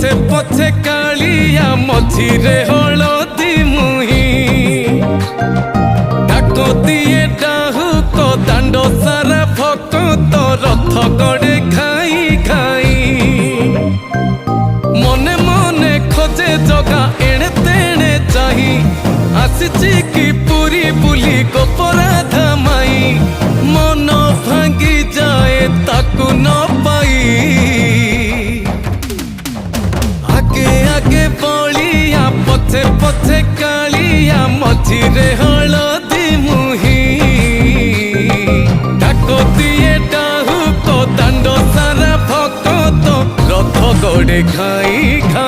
पछे पछे कालिया मझिरे हलदी मुही डाको दिए डाहुक दांड सारा भक्त रथ गड़े खाई खाई मने मने खोजे जगा एणे तेणे चाही आसिची कि पुरी बुली गोपराधा माई मन भांगी जाए ताकू न पाई आगे आगे बलिया पछे पछे कालिया मझिरे हलदी मुही डाको दिए डाहुक दांड सारा भक्त रथ गड़े खाई खाई।